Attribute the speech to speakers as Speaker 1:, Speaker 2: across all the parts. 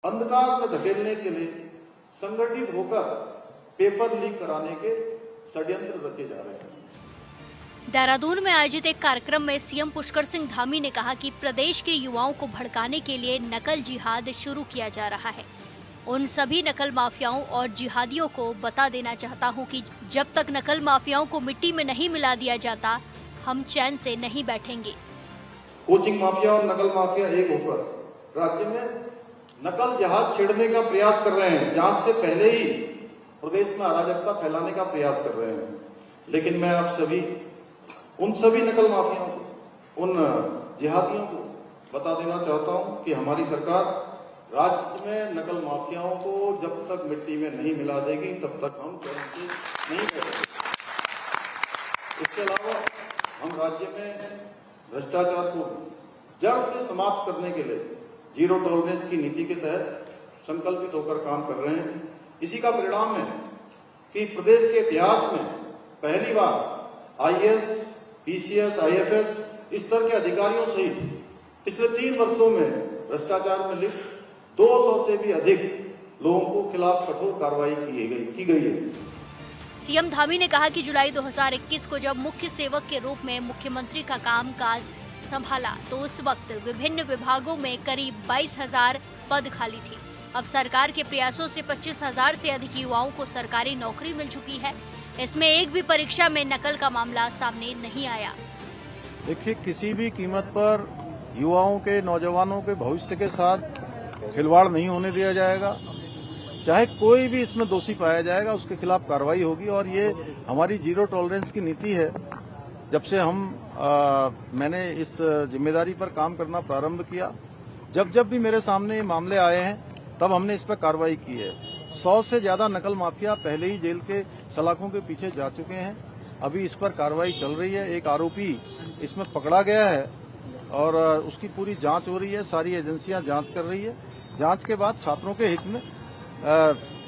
Speaker 1: अंधकार में धकेलने के लिए संगठित होकर पेपर लीक कराने के षड्यंत्र रचे जा रहे हैं।
Speaker 2: देहरादून में आयोजित एक कार्यक्रम में सीएम पुष्कर सिंह धामी ने कहा कि प्रदेश के युवाओं को भड़काने के लिए नकल जिहाद शुरू किया जा रहा है। उन सभी नकल माफियाओं और जिहादियों को बता देना चाहता हूं कि जब तक नकल माफियाओं को मिट्टी में नहीं मिला दिया जाता, हम चैन से नहीं बैठेंगे।
Speaker 1: कोचिंग माफिया और नकल माफिया एक होकर राज्य में नकल जहाज छेड़ने का प्रयास कर रहे हैं। जांच से पहले ही प्रदेश में अराजकता फैलाने का प्रयास कर रहे हैं। लेकिन मैं आप सभी उन सभी नकल माफियाओं को, उन जिहादियों को बता देना चाहता हूं कि हमारी सरकार राज्य में नकल माफियाओं को जब तक मिट्टी में नहीं मिला देगी तब तक हम चैन से नहीं करेंगे। इसके अलावा हम राज्य में भ्रष्टाचार को जड़ से समाप्त करने के लिए जीरो टॉलरेंस की नीति के तहत संकल्पित होकर काम कर रहे हैं। इसी का परिणाम है कि प्रदेश के इतिहास में पहली बार आईएएस, पीसीएस, आईएफएस इस स्तर के अधिकारियों सहित पिछले 3 वर्षों में भ्रष्टाचार में लिप्त 200 से भी अधिक लोगों को खिलाफ कठोर कार्रवाई की गई है।
Speaker 2: सीएम धामी ने कहा कि जुलाई 2021 को जब मुख्य सेवक के रूप में मुख्यमंत्री का कामकाज संभाला तो उस वक्त विभिन्न विभागों में करीब 22,000 पद खाली थे। अब सरकार के प्रयासों से 25,000 से अधिक युवाओं को सरकारी नौकरी मिल चुकी है। इसमें एक भी परीक्षा में नकल का मामला सामने नहीं आया।
Speaker 3: देखिए, किसी भी कीमत पर युवाओं के, नौजवानों के भविष्य के साथ खिलवाड़ नहीं होने दिया जाएगा। चाहे कोई भी इसमें दोषी पाया जाएगा, उसके खिलाफ कार्रवाई होगी। और ये हमारी जीरो टॉलरेंस की नीति है। जब से मैंने इस जिम्मेदारी पर काम करना प्रारंभ किया, जब भी मेरे सामने मामले आए हैं तब हमने इस पर कार्रवाई की है। 100 से ज्यादा नकल माफिया पहले ही जेल के सलाखों के पीछे जा चुके हैं। अभी इस पर कार्रवाई चल रही है। एक आरोपी इसमें पकड़ा गया है और उसकी पूरी जांच हो रही है। सारी एजेंसियां जांच कर रही है। जांच के बाद छात्रों के हित में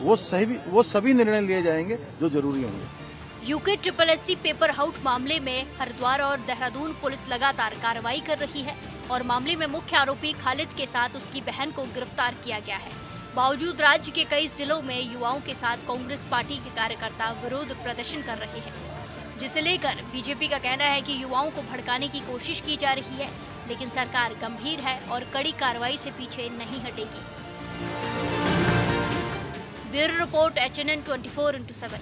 Speaker 3: वो सभी निर्णय लिए जाएंगे जो जरूरी होंगे।
Speaker 2: यूके SSSC पेपर हाउट मामले में हरिद्वार और देहरादून पुलिस लगातार कार्रवाई कर रही है और मामले में मुख्य आरोपी खालिद के साथ उसकी बहन को गिरफ्तार किया गया है। बावजूद राज्य के कई जिलों में युवाओं के साथ कांग्रेस पार्टी के कार्यकर्ता विरोध प्रदर्शन कर रहे हैं, जिसे लेकर बीजेपी का कहना है कि युवाओं को भड़काने की कोशिश की जा रही है, लेकिन सरकार गंभीर है और कड़ी कार्रवाई से पीछे नहीं हटेगी। Bureau report HNN 24/7।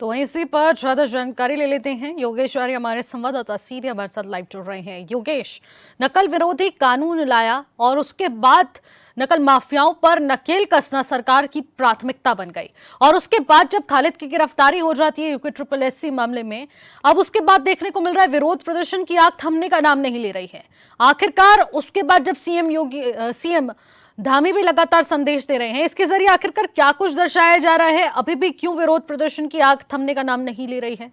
Speaker 4: तो वहीं इसी पर ज्यादा जानकारी ले लेते हैं। योगेश आर्य हमारे संवाददाता सीधे हमारे साथ लाइव जुड़ रहे हैं। योगेश, नकल विरोधी कानून लाया और उसके बाद नकल माफियाओं पर नकेल कसना सरकार की प्राथमिकता बन गई और उसके बाद जब खालिद की गिरफ्तारी हो जाती है यूके SSSC मामले में, अब उसके बाद देखने को मिल रहा है विरोध प्रदर्शन की आग थमने का नाम नहीं ले रही है। आखिरकार उसके बाद जब सीएम धामी भी लगातार संदेश दे रहे हैं, इसके जरिए आखिरकार क्या कुछ दर्शाया जा रहा है? अभी भी क्यों विरोध प्रदर्शन की आग थमने का नाम नहीं ले रही है?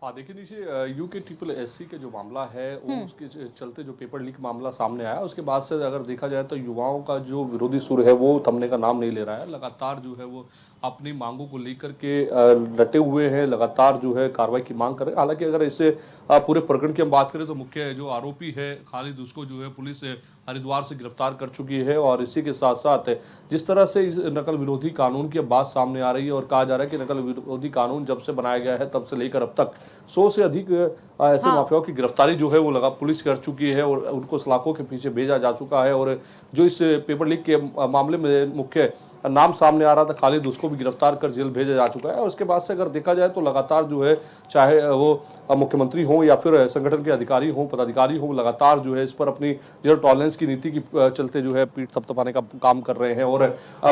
Speaker 5: हाँ, देखिए नीचे यूके SSSC के जो मामला है वो उसके चलते जो पेपर लीक मामला सामने आया, उसके बाद से अगर देखा जाए तो युवाओं का जो विरोधी सुर है वो थमने का नाम नहीं ले रहा है। लगातार जो है वो अपनी मांगों को लेकर के डटे हुए हैं, लगातार जो है कार्रवाई की मांग कर रहे हैं। हालांकि अगर इसे पूरे प्रकरण की हम बात करें तो मुख्य जो आरोपी है खालिद, उसको जो है पुलिस हरिद्वार से गिरफ्तार कर चुकी है। और इसी के साथ साथ जिस तरह से इस नकल विरोधी कानून की बात सामने आ रही है और कहा जा रहा है कि नकल विरोधी कानून जब से बनाया गया है तब से लेकर अब तक 100 से अधिक ऐसे माफियाओं की गिरफ्तारी जो है वो पुलिस कर चुकी है और उनको सलाखों के पीछे भेजा जा चुका है। और जो इस पेपर लीक के मामले में मुख्य नाम सामने आ रहा था खालिद, उसको भी गिरफ्तार कर जेल भेजा जा चुका है। और उसके बाद से अगर देखा जाए तो लगातार जो है, चाहे वो मुख्यमंत्री हो या फिर संगठन के अधिकारी हो, पदाधिकारी हो, लगातार जो है इस पर अपनी जीरो टॉलरेंस की नीति की चलते जो है पीठ थपथपाने का काम कर रहे हैं। और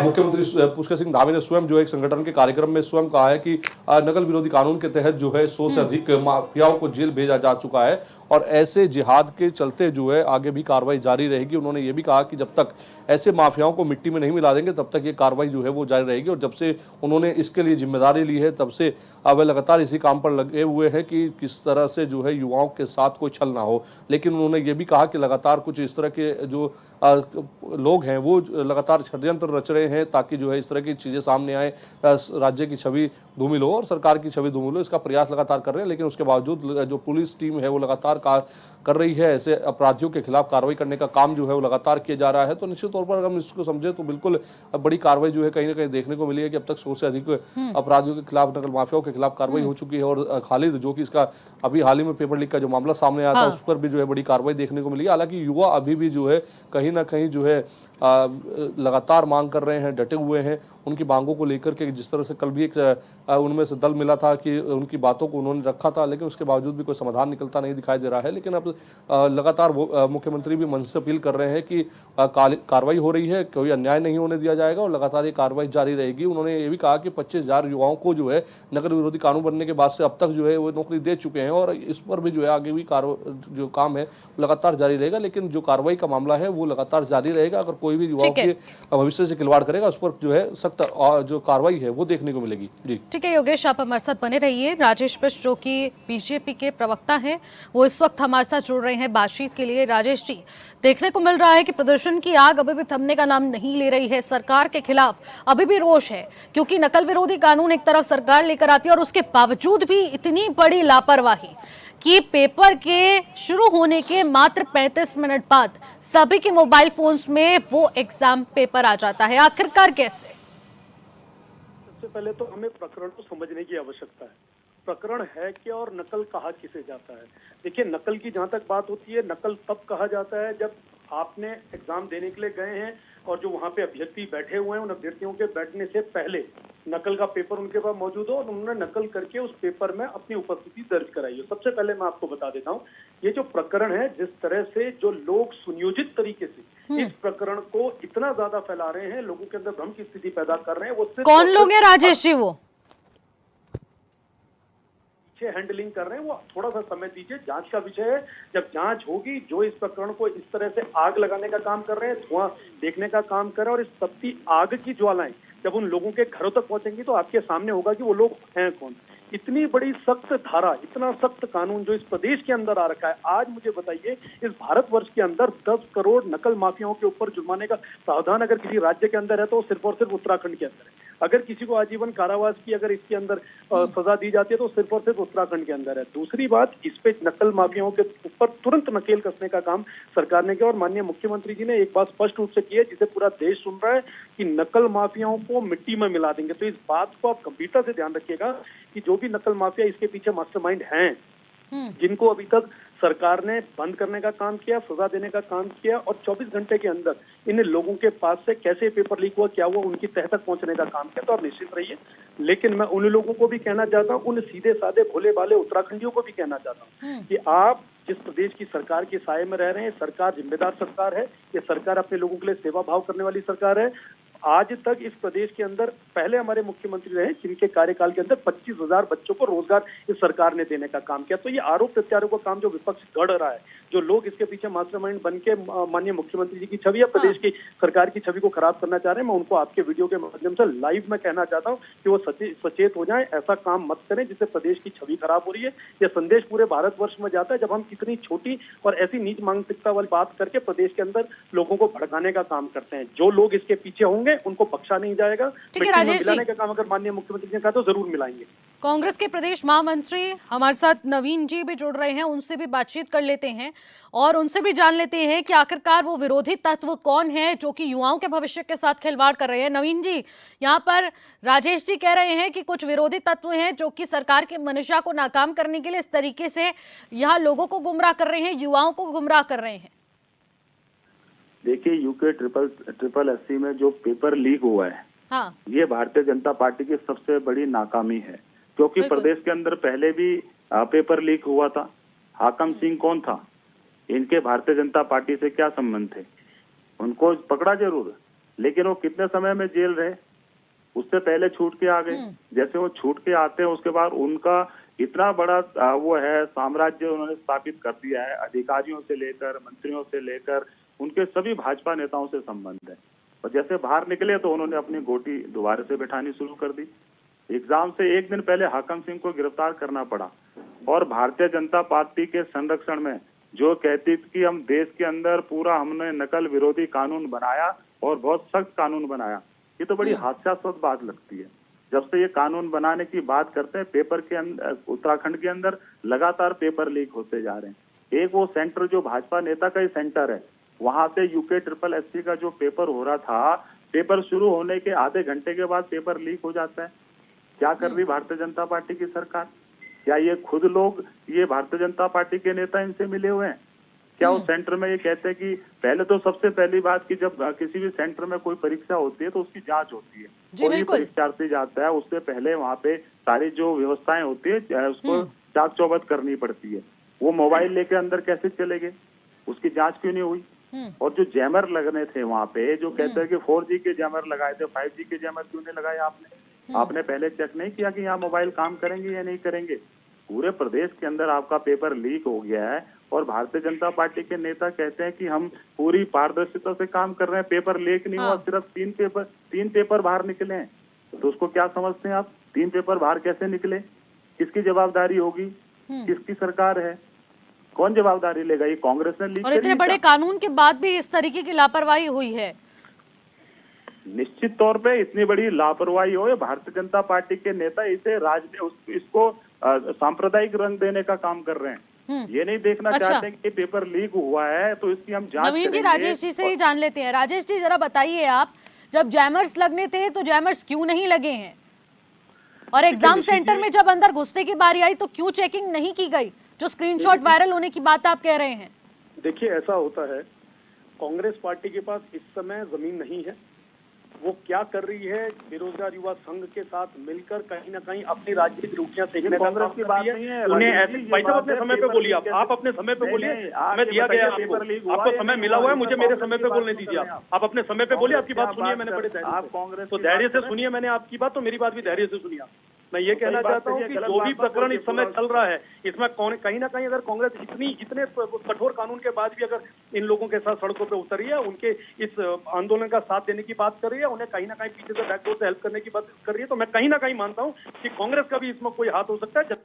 Speaker 5: मुख्यमंत्री पुष्कर सिंह धामी ने स्वयं जो एक संगठन के कार्यक्रम में स्वयं कहा है कि नकल विरोधी कानून के तहत जो है 100 से अधिक माफियाओं को जेल भेजा जा चुका है और ऐसे जिहाद के चलते जो है आगे भी कार्रवाई जारी रहेगी। उन्होंने ये भी कहा कि जब तक ऐसे माफियाओं को मिट्टी में नहीं मिला देंगे तब तक ये कार्रवाई जो है वो जारी रहेगी। और जब से उन्होंने इसके लिए जिम्मेदारी ली है तब से वे लगातार इसी काम पर लगे हुए हैं कि किस तरह से जो है युवाओं के साथ कोई छल ना हो। लेकिन उन्होंने ये भी कहा कि लगातार कुछ इस तरह के जो लोग हैं वो लगातार षड्यंत्र रच रहे हैं ताकि जो है इस तरह की चीज़ें सामने आए, राज्य की छवि धूमिल हो और सरकार की छवि धूमिल हो। इसका प्रयास लगातार कर रहे हैं, लेकिन उसके बावजूद जो पुलिस टीम है वो लगातार कर रही है। ऐसे अपराधियों के खिलाफ कार्रवाई करने का काम जो है वो लगातार किया जा रहा है। तो निश्चित तौर पर अगर हम इसको समझे तो बिल्कुल बड़ी कार्रवाई जो है कहीं ना कहीं देखने को मिली है कि अब तक 100 से अधिक अपराधियों के खिलाफ, नकल माफियाओं के खिलाफ कार्रवाई हो चुकी है। और खालिद, जो कि इसका अभी हाल ही में पेपर लीक का जो मामला सामने आया था, उस पर भी जो है बड़ी कार्रवाई देखने को मिली है। हालांकि युवा अभी भी जो है कहीं ना कहीं जो है लगातार मांग कर रहे हैं, डटे हुए हैं उनकी मांगों को लेकर के। जिस तरह से कल भी एक उनमें से दल मिला था कि उनकी बातों को उन्होंने रखा था, लेकिन उसके बावजूद भी कोई समाधान निकलता नहीं दिखाई दे रहा है। लेकिन अब लगातार मुख्यमंत्री भी मंच से अपील कर रहे हैं कि कार्रवाई हो रही है, कोई अन्याय नहीं होने दिया जाएगा और लगातार ये कार्रवाई जारी रहेगी। उन्होंने ये भी कहा कि 25,000 युवाओं को जो है नगर विरोधी कानून बनने के बाद से अब तक जो है वो नौकरी दे चुके हैं और इस पर भी जो है आगे भी जो काम है लगातार जारी रहेगा। लेकिन जो कार्रवाई का मामला है वो लगातार जारी रहेगा। अगर कोई भी युवाओं के भविष्य से खिलवाड़ करेगा उस पर जो है सख्त जो कार्रवाई है वो देखने को मिलेगी। जी
Speaker 4: ठीक है योगेश, आप हमारे साथ बने रहिए। राजेश बिष्ट जो कि बीजेपी के प्रवक्ता हैं वो इस वक्त हमारे साथ जुड़ रहे हैं बातचीत के लिए। राजेश जी, देखने को मिल रहा है कि प्रदर्शन की आग अभी भी थमने का नाम नहीं ले रही है। सरकार के खिलाफ अभी भी रोष है क्योंकि नकल विरोधी कानून एक तरफ सरकार लेकर आती है और उसके बावजूद भी इतनी बड़ी लापरवाही कि पेपर के शुरू होने के मात्र 35 मिनट बाद सभी के मोबाइल फोन्स में वो एग्जाम पेपर आ जाता है। आखिरकार कैसे?
Speaker 6: सबसे पहले तो हमें प्रकरण को समझने की आवश्यकता है। प्रकरण है क्या और नकल कहा किसे जाता है? देखिए, नकल की जहां तक बात होती है, नकल तब कहा जाता है जब आपने एग्जाम देने के लिए गए हैं और जो वहां पे अभ्यर्थी बैठे हुए हैं उन अभ्यर्थियों के बैठने से पहले नकल का पेपर उनके पास मौजूद हो और उन्होंने नकल करके उस पेपर में अपनी उपस्थिति दर्ज कराई हो। सबसे पहले मैं आपको बता देता हूं, ये जो प्रकरण है, जिस तरह से जो लोग सुनियोजित तरीके से इस प्रकरण को इतना ज्यादा फैला रहे हैं, लोगों के अंदर भ्रम की स्थिति पैदा कर रहे हैं, वो
Speaker 4: कौन लोग हैं राजेश जी? वो
Speaker 6: हैंडलिंग कर रहे हैं, वो थोड़ा सा समय दीजिए। जांच का विषय है, जब जांच होगी, जो इस प्रकरण को इस तरह से आग लगाने का काम कर रहे हैं, धुआं देखने का काम कर रहे हैं और इस तपती आग की ज्वालाएं जब उन लोगों के घरों तक पहुंचेंगी तो आपके सामने होगा कि वो लोग हैं कौन। इतनी बड़ी सख्त धारा, इतना सख्त कानून जो इस प्रदेश के अंदर आ रखा है, आज मुझे बताइए इस भारतवर्ष के अंदर 10 करोड़ नकल माफियाओं के ऊपर जुर्माने का प्रावधान अगर किसी राज्य के अंदर है तो सिर्फ और सिर्फ उत्तराखंड के अंदर है। अगर किसी को आजीवन कारावास की अगर इसके अंदर सजा दी जाती है तो सिर्फ और सिर्फ उत्तराखंड के अंदर है। दूसरी बात, इस पे नकल माफियाओं के ऊपर तुरंत नकेल कसने का काम सरकार ने किया और माननीय मुख्यमंत्री जी ने एक बात स्पष्ट रूप से की है, जिसे पूरा देश सुन रहा है, कि नकल माफियाओं को मिट्टी में मिला देंगे। तो इस बात को आप गंभीरता से ध्यान रखिएगा कि जो भी नकल माफिया इसके पीछे मास्टरमाइंड हैं, जिनको अभी तक सरकार ने बंद करने का काम किया, सजा देने का काम किया और 24 घंटे के अंदर इन लोगों के पास से कैसे पेपर लीक हुआ, क्या हुआ, उनकी तह तक पहुंचने का काम किया, तो आप निश्चित रहिए। लेकिन मैं उन लोगों को भी कहना चाहता हूं, उन सीधे साधे भोले भाले उत्तराखंडियों को भी कहना चाहता हूं कि आप जिस प्रदेश की सरकार के साये में रह रहे हैं, सरकार जिम्मेदार सरकार है, ये सरकार अपने लोगों के लिए सेवा भाव करने वाली सरकार है। आज तक इस प्रदेश के अंदर पहले हमारे मुख्यमंत्री रहे जिनके कार्यकाल के अंदर 25,000 बच्चों को रोजगार इस सरकार ने देने का काम किया। तो ये आरोप प्रत्यारोप का काम जो विपक्ष गढ़ रहा है, जो लोग इसके पीछे मास्टरमाइंड बन के माननीय मुख्यमंत्री जी की छवि या प्रदेश की सरकार की छवि को खराब करना चाह रहे हैं, मैं उनको आपके वीडियो के माध्यम से लाइव में कहना चाहता हूं कि वो सचेत हो जाएं, ऐसा काम मत करें जिससे प्रदेश की छवि खराब हो रही है। यह संदेश पूरे भारतवर्ष में जाता है जब हम इतनी छोटी और ऐसी नीच मानसिकता वाली बात करके प्रदेश के अंदर लोगों को भड़काने का काम करते हैं। जो लोग इसके पीछे होंगे उनको बख्शा नहीं जाएगा। मिलाने का काम अगर माननीय मुख्यमंत्री ने कहा तो जरूर मिलाएंगे।
Speaker 4: कांग्रेस के प्रदेश महामंत्री हमारे साथ नवीन जी भी जुड़ रहे हैं, उनसे भी बातचीत कर लेते हैं और उनसे भी जान लेते हैं कि आखिरकार वो विरोधी तत्व कौन है जो कि युवाओं के भविष्य के साथ खिलवाड़ कर रहे हैं। नवीन जी, यहाँ पर राजेश जी कह रहे हैं कि कुछ विरोधी तत्व हैं जो कि सरकार की मंशा को नाकाम करने के लिए इस तरीके से यहाँ लोगों को गुमराह कर रहे हैं, युवाओं को गुमराह कर रहे हैं।
Speaker 7: देखिए, यूके ट्रिपल एससी में जो पेपर लीक हुआ है,
Speaker 4: हाँ,
Speaker 7: ये भारतीय जनता पार्टी की सबसे बड़ी नाकामी है, क्योंकि प्रदेश के अंदर पहले भी पेपर लीक हुआ था। हाकम सिंह कौन था? इनके भारतीय जनता पार्टी से क्या संबंध थे? उनको पकड़ा जरूर, लेकिन वो कितने समय में जेल रहे? उससे पहले छूट के आ गए। जैसे वो छूट के आते हैं उसके बाद उनका इतना बड़ा वो है साम्राज्य उन्होंने स्थापित कर दिया है। अधिकारियों से लेकर मंत्रियों से लेकर उनके सभी भाजपा नेताओं से संबंध है। और जैसे बाहर निकले तो उन्होंने अपनी गोटी दोबारा से बैठानी शुरू कर दी। एग्जाम से एक दिन पहले हाकम सिंह को गिरफ्तार करना पड़ा और भारतीय जनता पार्टी के संरक्षण में जो कहती थी कि हम देश के अंदर पूरा हमने नकल विरोधी कानून बनाया और बहुत सख्त कानून बनाया, ये तो बड़ी हास्यास्पद बात लगती है। जब से ये कानून बनाने की बात करते हैं, पेपर के अंदर उत्तराखंड के अंदर लगातार पेपर लीक होते जा रहे हैं। एक वो सेंटर जो भाजपा नेता का ही सेंटर है, वहां से UKSSC का जो पेपर हो रहा था, पेपर शुरू होने के आधे घंटे के बाद पेपर लीक हो जाता है। क्या कर रही भारतीय जनता पार्टी की सरकार? क्या ये खुद लोग, ये भारतीय जनता पार्टी के नेता इनसे मिले हुए हैं? क्या उस सेंटर में ये कहते हैं कि पहले तो सबसे पहली बात कि जब किसी भी सेंटर में कोई परीक्षा होती है तो उसकी जांच होती है, कोई परीक्षार्थी जाता है उससे पहले वहाँ पे सारी जो व्यवस्थाएं होती है उसको चाक चौबंद करनी पड़ती है। वो मोबाइल लेके अंदर कैसे चले गए, उसकी जांच क्यों नहीं हुई? और जो जैमर लगने थे वहाँ पे, जो कहते हैं कि 4G के जैमर लगाए थे, 5G के जैमर क्यों नहीं लगाए आपने पहले चेक नहीं किया कि यहाँ मोबाइल काम करेंगे या नहीं करेंगे? पूरे प्रदेश के अंदर आपका पेपर लीक हो गया है और भारतीय जनता पार्टी के नेता कहते हैं कि हम पूरी पारदर्शिता से काम कर रहे हैं, पेपर लीक नहीं हुआ, सिर्फ 3 पेपर बाहर निकले हैं। तो उसको क्या समझते हैं आप? 3 पेपर बाहर कैसे निकले? किसकी जवाबदारी होगी? किसकी सरकार है? कौन जवाबदारी लेगा? ये कांग्रेस ने लीक
Speaker 4: और इतने बड़े कानून के बाद भी इस तरीके की लापरवाही हुई है।
Speaker 7: निश्चित तौर पे इतनी बड़ी लापरवाही हो, भारतीय जनता पार्टी के नेता इसे इसको सांप्रदायिक रंग देने का काम कर रहे हैं। ये नहीं देखना चाहते कि पेपर लीक हुआ है तो इसकी हम जांच
Speaker 4: नवीन जी, राजेश जी से ही जान लेते हैं। राजेश जी, जरा बताइए आप, जब जैमर्स लगने थे तो जैमर्स क्यों नहीं लगे हैं? और एग्जाम सेंटर में जब अंदर घुसने की बारी आई तो क्यों चेकिंग नहीं की गई, जो स्क्रीनशॉट वायरल होने की बात आप कह रहे हैं?
Speaker 6: देखिए, ऐसा होता है, कांग्रेस पार्टी के पास इस समय जमीन नहीं है। वो क्या कर रही है, बेरोजगार युवा संघ के साथ मिलकर कहीं ना कहीं अपनी राजनीतिक रुचियां सीखने का काम कर रही है। उन्हें ऐसे भाई साहब अपने समय पे बोलिए, आप अपने समय पे बोलिए, मैं दिया गया आपको समय मिला हुआ है, मुझे मेरे समय पे बोलने दीजिए। आप अपने समय पे बोलिए, आपकी बात सुनिए मैंने बड़े धैर्य से, तो धैर्य से सुनिए मैंने आपकी बात, तो मेरी बात भी धैर्य से सुनिए। मैं ये कहना चाहता हूँ कि जो भी प्रकरण इस समय चल रहा है, इसमें कहीं ना कहीं अगर कांग्रेस इतने कठोर कानून के बाद भी अगर इन लोगों के साथ सड़कों पे उतरी है, उनके इस आंदोलन का साथ देने की बात कर रही है, उन्हें कहीं ना कहीं पीछे से बैकडोर से हेल्प करने की बात कर रही है, तो मैं कहीं ना कहीं मानता हूँ कि कांग्रेस का भी इसमें कोई हाथ हो सकता है। जब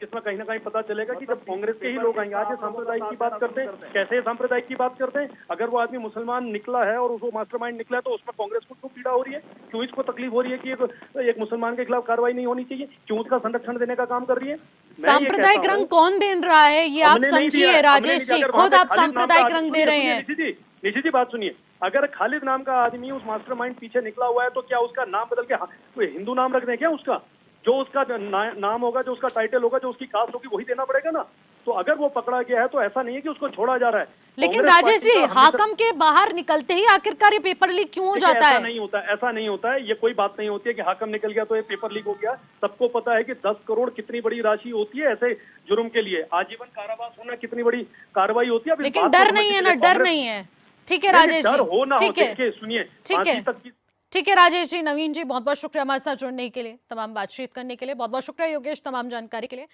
Speaker 6: इसमें कहीं ना कहीं पता चलेगा कि जब कांग्रेस के ही लोग आएंगे, आज सांप्रदायिक की बात करते हैं, कैसे सांप्रदायिक की बात करते हैं? अगर वो आदमी मुसलमान निकला है और उसको मास्टरमाइंड निकला है तो उसमें कांग्रेस को क्यों पीड़ा हो रही है? क्यों इसको तकलीफ हो रही है कि एक मुसलमान के खिलाफ कार्रवाई नहीं होनी चाहिए? क्यों उसका संरक्षण देने का काम कर रही है?
Speaker 4: सांप्रदायिक रंग कौन दे रहा है, ये आप समझिए राजेश जी, खुद आप सांप्रदायिक रंग दे रहे हैं।
Speaker 6: निशी जी बात सुनिए, अगर खालिद नाम का आदमी उस मास्टरमाइंड पीछे निकला हुआ है तो क्या उसका नाम बदल के कोई हिंदू नाम रख दें क्या? उसका जो उसका नाम होगा, जो उसका टाइटल होगा, जो उसकी कास्ट होगी, वही देना पड़ेगा ना। तो अगर वो पकड़ा गया है तो ऐसा नहीं है कि उसको छोड़ा जा रहा है।
Speaker 4: लेकिन राजेश जी, हाकम के बाहर निकलते ही आखिरकार ये पेपर लीक क्यों हो जाता है?
Speaker 6: ऐसा नहीं होता है, ये कोई बात नहीं होती है कि हाकम निकल गया तो ये पेपर लीक हो गया। सबको पता है कि 10 करोड़ कितनी बड़ी राशि होती है ऐसे जुर्म के लिए, आजीवन कारावास होना कितनी बड़ी कार्रवाई होती है।
Speaker 4: लेकिन डर नहीं है ना, डर नहीं है। ठीक है राजेश जी,
Speaker 6: ठीक है, सुनिए,
Speaker 4: ठीक है, ठीक है राजेश जी। नवीन जी, बहुत बहुत शुक्रिया हमारे साथ जुड़ने के लिए, तमाम बातचीत करने के लिए। बहुत बहुत शुक्रिया योगेश, तमाम जानकारी के लिए।